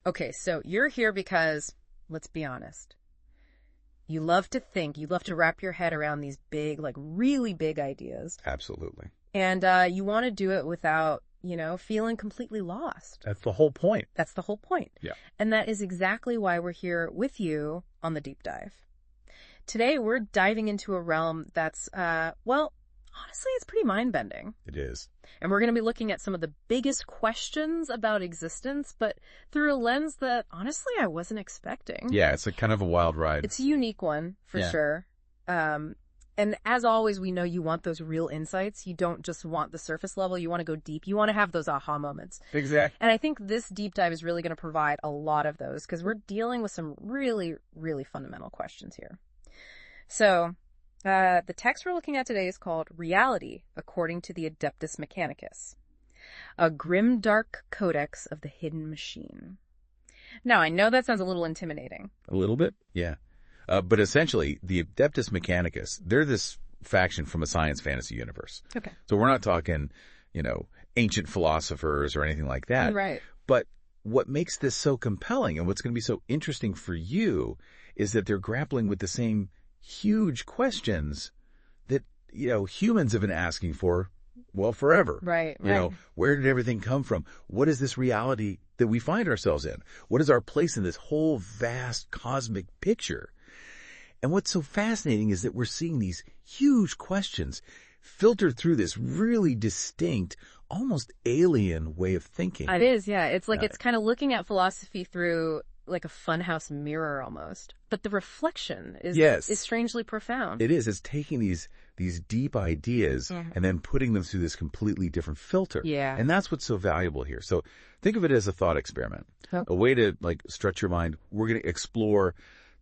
Okay, so you're here because, let's be honest, you love to think, you love to wrap your head around these big, like really big ideas. Absolutely. And you want to do it without, feeling completely lost. That's the whole point. That's the whole point. Yeah. And that is exactly why we're here with you on the deep dive. Today, we're diving into a realm that's, honestly, it's pretty mind-bending. It is. And we're going to be looking at some of the biggest questions about existence, but through a lens that, honestly, I wasn't expecting. Yeah, it's a kind of a wild ride. It's a unique one, for sure. And as always, we know you want those real insights. You don't just want the surface level. You want to go deep. You want to have those aha moments. Exactly. And I think this deep dive is really going to provide a lot of those because we're dealing with some really, really fundamental questions here. So, the text we're looking at today is called Reality, According to the Adeptus Mechanicus, a grim-dark codex of the hidden machine. Now, I know that sounds a little intimidating. A little bit, yeah. But essentially, the Adeptus Mechanicus, they're this faction from a science fantasy universe. Okay. So we're not talking, ancient philosophers or anything like that. Right. But what makes this so compelling and what's going to be so interesting for you is that they're grappling with the same huge questions that, humans have been asking for, forever. Right. Where did everything come from? What is this reality that we find ourselves in? What is our place in this whole vast cosmic picture? And what's so fascinating is that we're seeing these huge questions filtered through this really distinct, almost alien way of thinking. It is, yeah. It's like it's kind of looking at philosophy through like a funhouse mirror almost. But the reflection is strangely profound. It is. It's taking these deep ideas and then putting them through this completely different filter. Yeah. And that's what's so valuable here. So think of it as a thought experiment, a way to stretch your mind. We're going to explore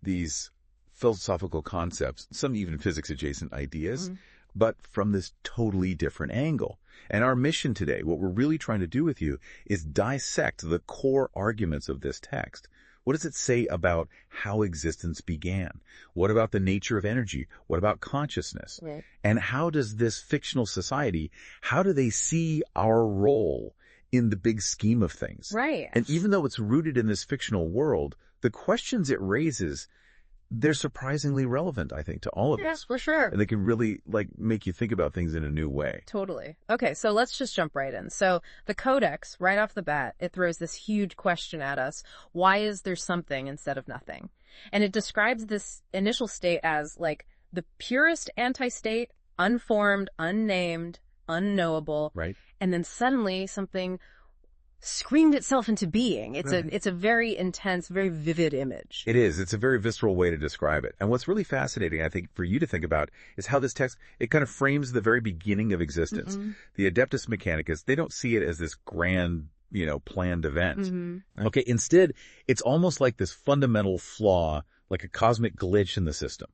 these philosophical concepts, some even physics adjacent ideas, but from this totally different angle. And our mission today, what we're really trying to do with you is dissect the core arguments of this text. What does it say about how existence began? What about the nature of energy? What about consciousness? Right. And how does this fictional society, how do they see our role in the big scheme of things? Right. And even though it's rooted in this fictional world, the questions it raises, they're surprisingly relevant, I think, to all of us. Yes, for sure. And they can really make you think about things in a new way. Totally. Okay, so let's just jump right in. So the codex, right off the bat, it throws this huge question at us. Why is there something instead of nothing? And it describes this initial state as like the purest anti-state, unformed, unnamed, unknowable. Right. And then suddenly something screamed itself into being. It's a very intense, very vivid image. It is. It's a very visceral way to describe it. And what's really fascinating, I think, for you to think about is how this text, it kind of frames the very beginning of existence. The Adeptus Mechanicus, they don't see it as this grand, planned event. Okay. Instead, it's almost like this fundamental flaw, like a cosmic glitch in the system.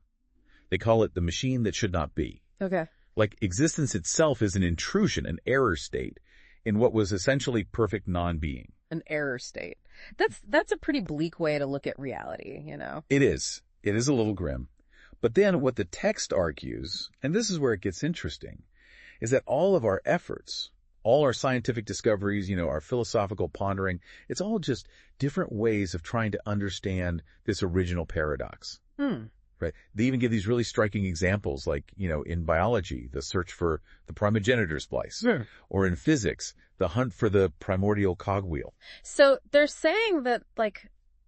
They call it the machine that should not be. Okay. Like existence itself is an intrusion, an error state in what was essentially perfect non-being. An error state. That's a pretty bleak way to look at reality, It is. It is a little grim. But then what the text argues, and this is where it gets interesting, is that all of our efforts, all our scientific discoveries, our philosophical pondering, it's all just different ways of trying to understand this original paradox. Right. They even give these really striking examples, like, in biology, the search for the primogenitor splice, Sure. or in physics, the hunt for the primordial cogwheel. So they're saying that,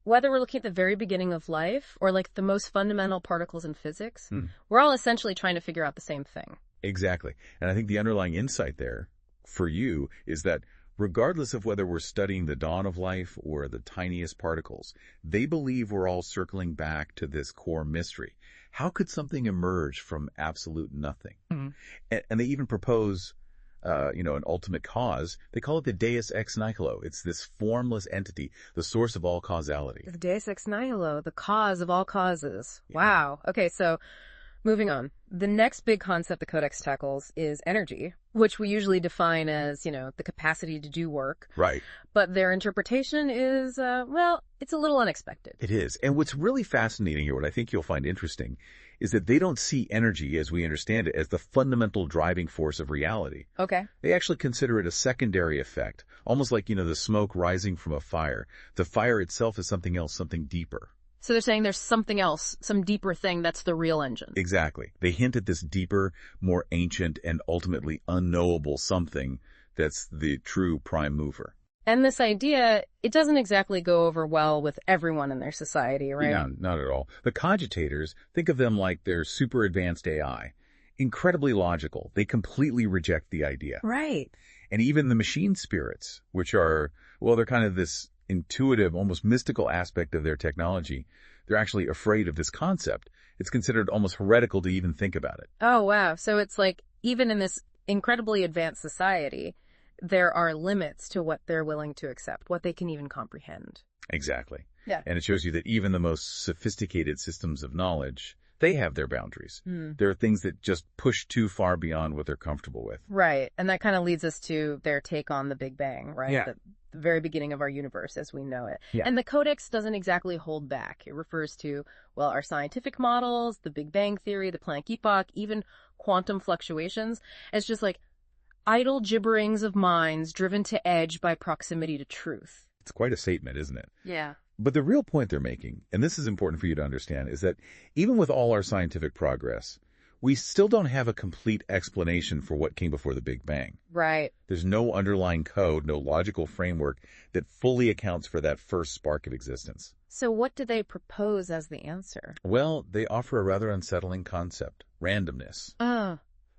whether we're looking at the very beginning of life or the most fundamental particles in physics, we're all essentially trying to figure out the same thing. Exactly. And I think the underlying insight there for you is that regardless of whether we're studying the dawn of life or the tiniest particles, they believe we're all circling back to this core mystery. How could something emerge from absolute nothing? And they even propose, an ultimate cause. They call it the Deus Ex Nihilo. It's this formless entity, the source of all causality. The Deus Ex Nihilo, the cause of all causes. Yeah. Wow. Okay, so Moving on. The next big concept the Codex tackles is energy, which we usually define as, the capacity to do work. Right. But their interpretation is, it's a little unexpected. It is. And what's really fascinating here, what I think you'll find interesting, is that they don't see energy, as we understand it, as the fundamental driving force of reality. Okay. They actually consider it a secondary effect, almost like, the smoke rising from a fire. The fire itself is something else, something deeper. So they're saying there's something else, some deeper thing that's the real engine. Exactly. They hint at this deeper, more ancient, and ultimately unknowable something that's the true prime mover. And this idea, it doesn't exactly go over well with everyone in their society, right? No, not at all. The cogitators, think of them like they're super advanced AI. Incredibly logical. They completely reject the idea. Right. And even the machine spirits, which are, they're kind of this intuitive, almost mystical aspect of their technology. They're actually afraid of this concept. It's considered almost heretical to even think about it. Oh, wow. So it's like, even in this incredibly advanced society, there are limits to what they're willing to accept, what they can even comprehend. Exactly. Yeah. And it shows you that even the most sophisticated systems of knowledge, they have their boundaries. There are things that just push too far beyond what they're comfortable with. Right. And that kind of leads us to their take on the Big Bang, right? Yeah. The very beginning of our universe as we know it. Yeah. And the Codex doesn't exactly hold back. It refers to, our scientific models, the Big Bang Theory, the Planck epoch, even quantum fluctuations, as just like idle gibberings of minds driven to edge by proximity to truth. It's quite a statement, isn't it? Yeah. But the real point they're making, and this is important for you to understand, is that even with all our scientific progress, we still don't have a complete explanation for what came before the Big Bang. Right. There's no underlying code, no logical framework that fully accounts for that first spark of existence. So what do they propose as the answer? Well, they offer a rather unsettling concept, randomness.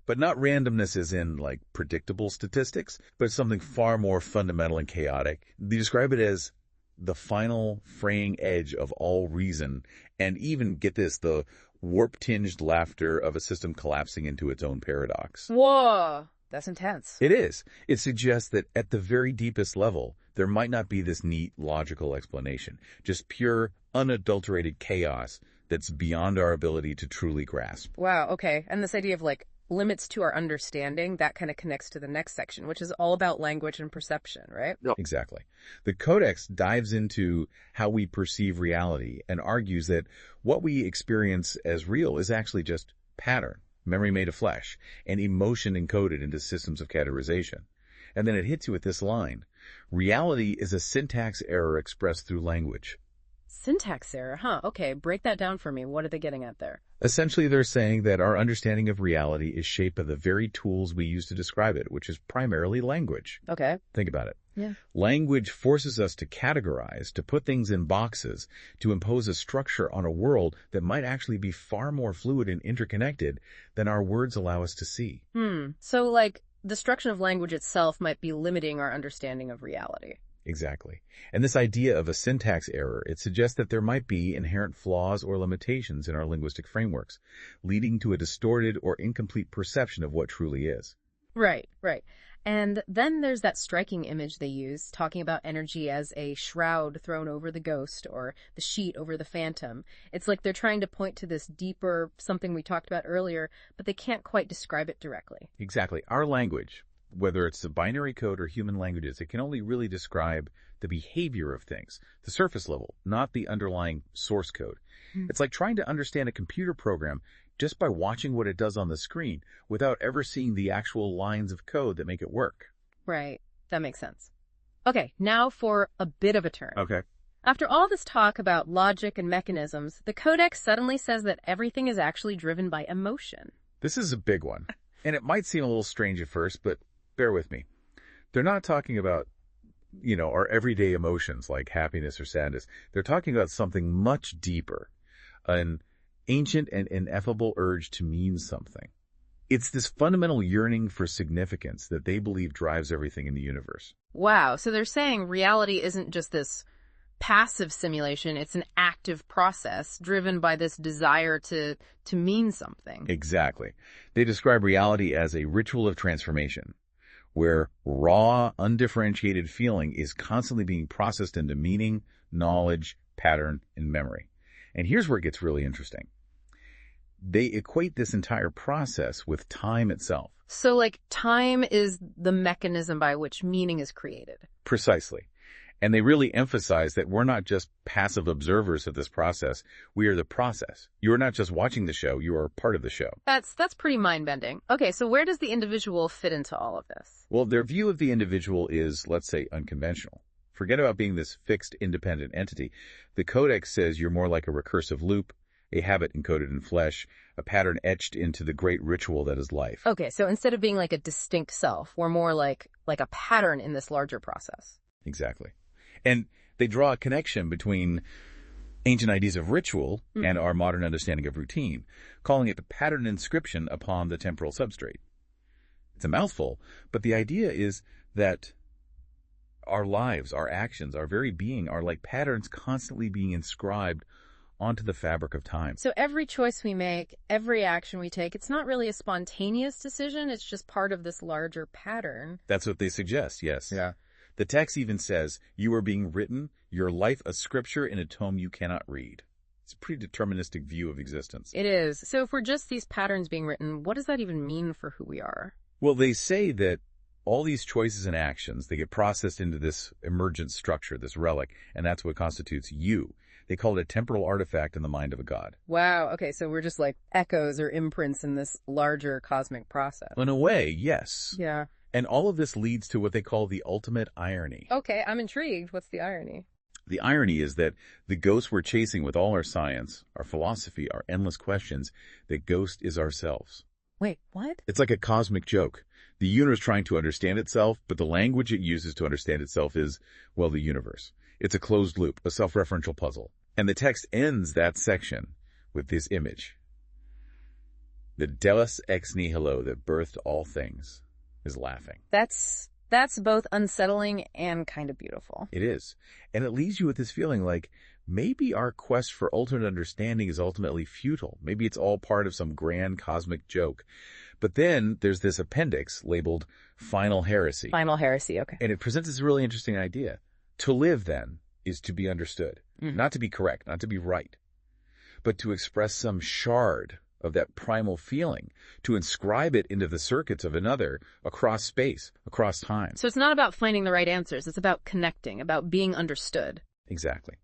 But not randomness as in, predictable statistics, but something far more fundamental and chaotic. They describe it as the final fraying edge of all reason, and even, get this, the warp-tinged laughter of a system collapsing into its own paradox. Whoa, that's intense. It is. It suggests that at the very deepest level, there might not be this neat, logical explanation, just pure, unadulterated chaos that's beyond our ability to truly grasp. Wow, okay. And this idea of limits to our understanding, that kind of connects to the next section, which is all about language and perception, right? Yep. Exactly. The Codex dives into how we perceive reality and argues that what we experience as real is actually just pattern, memory made of flesh, and emotion encoded into systems of categorization. And then it hits you with this line: reality is a syntax error expressed through language. Syntax error, huh? Okay, break that down for me. What are they getting at there? Essentially, they're saying that our understanding of reality is shaped by the very tools we use to describe it, which is primarily language. Okay. Think about it. Yeah. Language forces us to categorize, to put things in boxes, to impose a structure on a world that might actually be far more fluid and interconnected than our words allow us to see. So, the structure of language itself might be limiting our understanding of reality. Exactly. And this idea of a syntax error, it suggests that there might be inherent flaws or limitations in our linguistic frameworks, leading to a distorted or incomplete perception of what truly is. Right, right. And then there's that striking image they use, talking about energy as a shroud thrown over the ghost or the sheet over the phantom. It's like they're trying to point to this deeper, something we talked about earlier, but they can't quite describe it directly. Exactly. Our language, whether it's the binary code or human languages, it can only really describe the behavior of things, the surface level, not the underlying source code. It's like trying to understand a computer program just by watching what it does on the screen without ever seeing the actual lines of code that make it work. Right. That makes sense. Okay, now for a bit of a turn. Okay. After all this talk about logic and mechanisms, the Codex suddenly says that everything is actually driven by emotion. This is a big one, and it might seem a little strange at first, but bear with me. They're not talking about, our everyday emotions like happiness or sadness. They're talking about something much deeper, an ancient and ineffable urge to mean something. It's this fundamental yearning for significance that they believe drives everything in the universe. Wow, so they're saying reality isn't just this passive simulation, it's an active process driven by this desire to mean something. Exactly. They describe reality as a ritual of transformation, where raw, undifferentiated feeling is constantly being processed into meaning, knowledge, pattern, and memory. And here's where it gets really interesting. they equate this entire process with time itself. So, like, time is the mechanism by which meaning is created. Precisely. And they really emphasize that we're not just passive observers of this process. We are the process. You're not just watching the show. You are part of the show. That's pretty mind-bending. Okay, so where does the individual fit into all of this? Well, their view of the individual is, let's say, unconventional. Forget about being this fixed, independent entity. The Codex says you're more like a recursive loop, a habit encoded in flesh, a pattern etched into the great ritual that is life. Okay, so instead of being like a distinct self, we're more like a pattern in this larger process. Exactly. And they draw a connection between ancient ideas of ritual and our modern understanding of routine, calling it the pattern inscription upon the temporal substrate. It's a mouthful, but the idea is that our lives, our actions, our very being are like patterns constantly being inscribed onto the fabric of time. So every choice we make, every action we take, it's not really a spontaneous decision. It's just part of this larger pattern. That's what they suggest, yes. Yeah. The text even says, you are being written, your life a scripture in a tome you cannot read. It's a pretty deterministic view of existence. It is. So if we're just these patterns being written, what does that even mean for who we are? Well, they say that all these choices and actions, they get processed into this emergent structure, this relic, and that's what constitutes you. They call it a temporal artifact in the mind of a god. Wow. Okay, so we're just like echoes or imprints in this larger cosmic process. In a way, yes. Yeah. And all of this leads to what they call the ultimate irony. Okay, I'm intrigued. What's the irony? The irony is that the ghost we're chasing with all our science, our philosophy, our endless questions, the ghost is ourselves. Wait, what? It's like a cosmic joke. The universe trying to understand itself, but the language it uses to understand itself is, well, the universe. It's a closed loop, a self-referential puzzle. And the text ends that section with this image. The Deus Ex Nihilo that birthed all things is laughing. That's both unsettling and kind of beautiful. It is. And it leaves you with this feeling like maybe our quest for ultimate understanding is ultimately futile. Maybe it's all part of some grand cosmic joke. But then there's this appendix labeled Final Heresy. Final Heresy, okay. And it presents this really interesting idea. To live, then, is to be understood. Not to be correct, not to be right, but to express some shard of that primal feeling, to inscribe it into the circuits of another across space, across time. So it's not about finding the right answers. It's about connecting, about being understood. Exactly.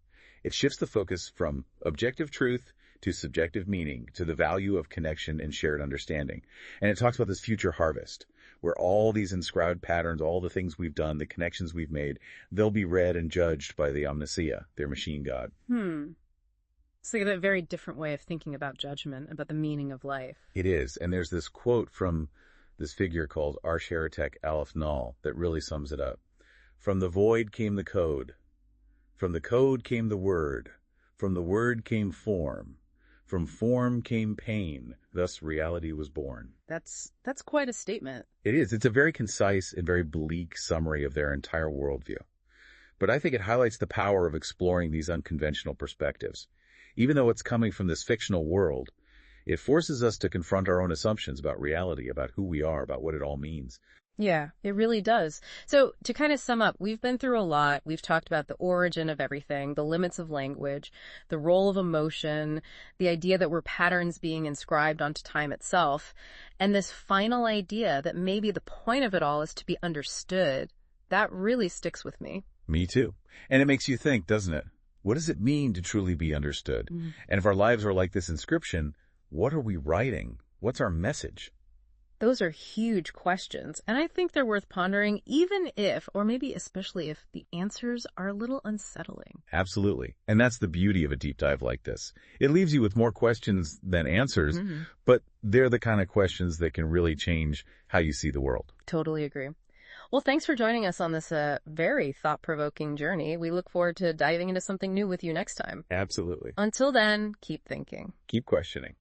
It shifts the focus from objective truth to subjective meaning, to the value of connection and shared understanding. And it talks about this future harvest, where all these inscribed patterns, all the things we've done, the connections we've made, they'll be read and judged by the Omnicia, their machine god. It's like a very different way of thinking about judgment, about the meaning of life. It is. And there's this quote from this figure called heretek Aleph Null that really sums it up. From the void came the code. From the code came the word. From the word came form. From form came pain. Thus reality was born. That's quite a statement. It is. It's a very concise and very bleak summary of their entire worldview. But I think it highlights the power of exploring these unconventional perspectives. Even though it's coming from this fictional world, it forces us to confront our own assumptions about reality, about who we are, about what it all means. Yeah, it really does. So to kind of sum up, we've been through a lot. We've talked about the origin of everything, the limits of language, the role of emotion, the idea that we're patterns being inscribed onto time itself, and this final idea that maybe the point of it all is to be understood. That really sticks with me. Me too. And it makes you think, doesn't it? What does it mean to truly be understood? And if our lives are like this inscription, what are we writing? What's our message? Those are huge questions, and I think they're worth pondering, even if, or maybe especially if, the answers are a little unsettling. Absolutely. And that's the beauty of a deep dive like this. It leaves you with more questions than answers, but they're the kind of questions that can really change how you see the world. Totally agree. Well, thanks for joining us on this very thought-provoking journey. We look forward to diving into something new with you next time. Absolutely. Until then, keep thinking. Keep questioning.